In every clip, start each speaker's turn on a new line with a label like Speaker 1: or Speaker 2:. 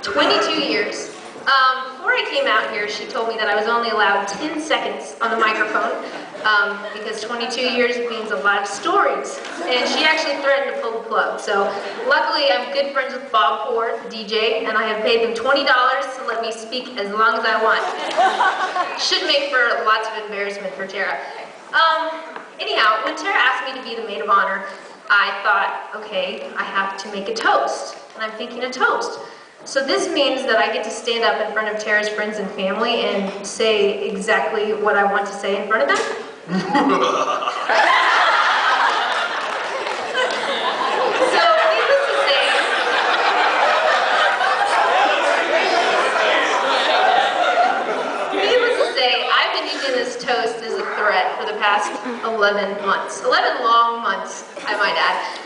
Speaker 1: 22 years. Before I came out here, she told me that I was only allowed 10 seconds on the microphone because 22 years means a lot of stories. And she actually threatened to pull the plug. So luckily, I'm good friends with Bob Poor, the DJ, and I have paid them $20 to let me speak as long as I want. Should make for lots of embarrassment for Tara. Anyhow, when Tara asked me to be the maid of honor, I thought, okay, I have to make a toast. And I'm thinking a toast. So this means that I get to stand up in front of Tara's friends and family and say exactly what I want to say in front of them. Needless to say, I've been using this toast as a threat for the past 11 months. 11 long months, I might add.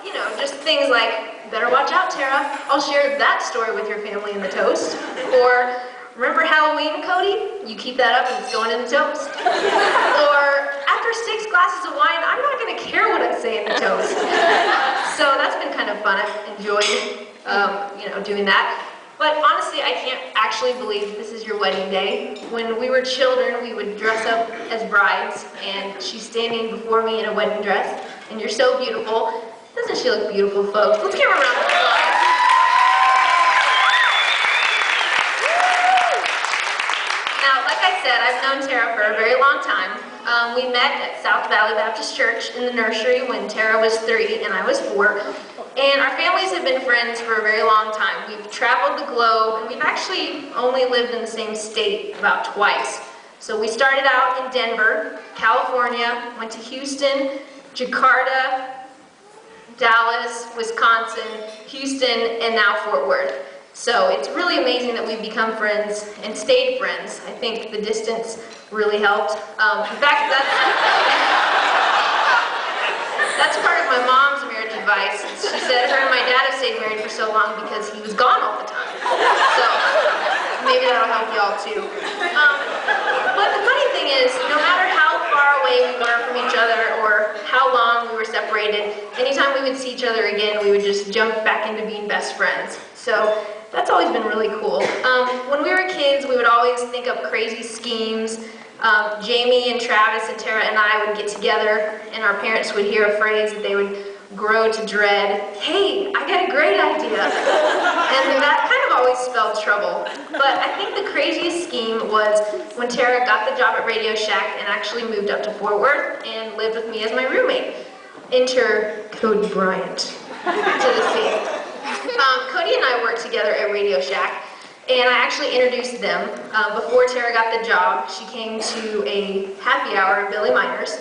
Speaker 1: You know, just things like, better watch out, Tara. I'll share that story with your family in the toast. Or, remember Halloween, Cody? You keep that up and it's going in the toast. Or, after 6 glasses of wine, I'm not going to care what I say in the toast. So that's been kind of fun. I've enjoyed, you know, doing that. But honestly, I can't actually believe this is your wedding day. When we were children, we would dress up as brides, and she's standing before me in a wedding dress, and you're so beautiful. Doesn't she look beautiful, folks? Let's give her a round of applause. Now, like I said, I've known Tara for a very long time. We met at South Valley Baptist Church in the nursery when Tara was 3 and I was 4. And our families have been friends for a very long time. We've traveled the globe, and we've actually only lived in the same state about twice. So we started out in Denver, California, went to Houston, Jakarta, Dallas, Wisconsin, Houston, and now Fort Worth. So it's really amazing that we've become friends and stayed friends. I think the distance really helped. In fact, that's part of my mom's marriage advice. She said her and my dad have stayed married for so long because he was gone all the time. So maybe that'll help y'all too. But the funny thing is, no matter how far away we were from each other or how long we were separated, anytime we would see each other again, we would just jump back into being best friends. So that's always been really cool. When we were kids, we would always think up crazy schemes. Jamie and Travis and Tara and I would get together, and our parents would hear a phrase that they would grow to dread. Hey, I got a great idea. And that kind of always spelled trouble. But I think the craziest scheme was when Tara got the job at Radio Shack and actually moved up to Fort Worth and lived with me as my roommate. Enter Cody Bryant to the scene. Cody and I worked together at Radio Shack, and I actually introduced them. Before Tara got the job, she came to a happy hour at Billy Miner's,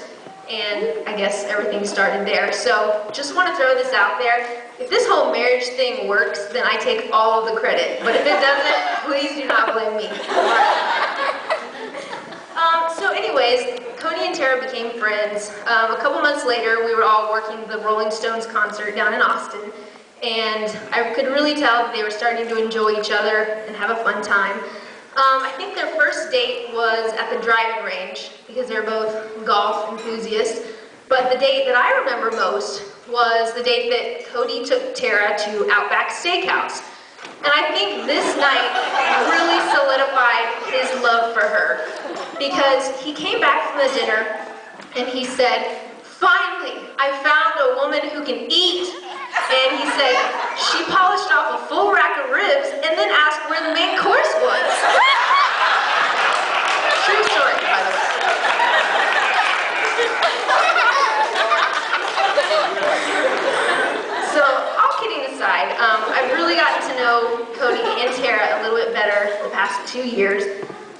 Speaker 1: and I guess everything started there. So just want to throw this out there. If this whole marriage thing works, then I take all of the credit. But if it doesn't, please do not blame me. So anyways, Cody and Tara became friends. A couple months later, we were all working the Rolling Stones concert down in Austin. And I could really tell that they were starting to enjoy each other and have a fun time. I think their first date was at the driving range because they're both golf enthusiasts. But the date that I remember most was the date that Cody took Tara to Outback Steakhouse. And I think this night really solidified his love for her because he came back from the dinner and he said, "Finally, I found a woman who can eat." And he said, she polished off a full rack of ribs and then asked where the main course was. True story, by the way. So, all kidding aside, I've really gotten to know Cody and Tara a little bit better the past 2 years.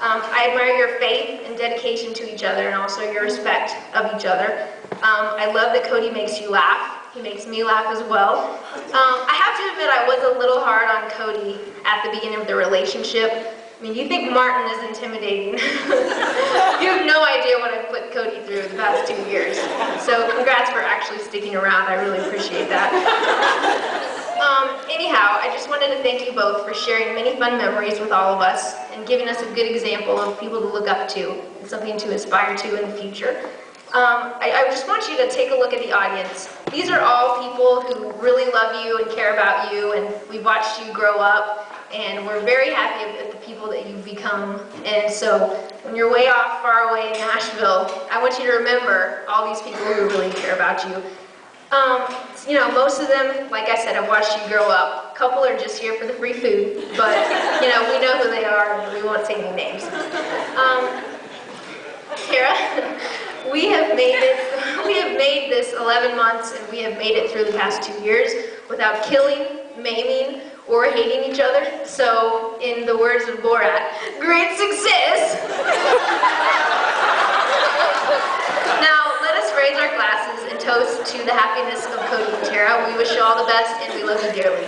Speaker 1: I admire your faith and dedication to each other and also your respect of each other. I love that Cody makes you laugh. He makes me laugh as well. I have to admit I was a little hard on Cody at the beginning of the relationship. I mean, you think Martin is intimidating. You have no idea what I've put Cody through the past 2 years. So congrats for actually sticking around. I really appreciate that. Anyhow, I just wanted to thank you both for sharing many fun memories with all of us and giving us a good example of people to look up to and something to aspire to in the future. I just want you to take a look at the audience. These are all people who really love you and care about you, and we watched you grow up, and we're very happy at the people that you've become. And so when you're way off, far away in Nashville, I want you to remember all these people who really care about you. You know, most of them, like I said, I've watched you grow up. A couple are just here for the free food, but, you know, we know who they are, and we won't say any names. Tara, we have made this 11 months, and we have made it through the past 2 years without killing, maiming, or hating each other. So, in the words of Borat, great success! Now, let us raise our glasses and toast to the happiness of Cody and Tara. We wish you all the best, and we love you dearly.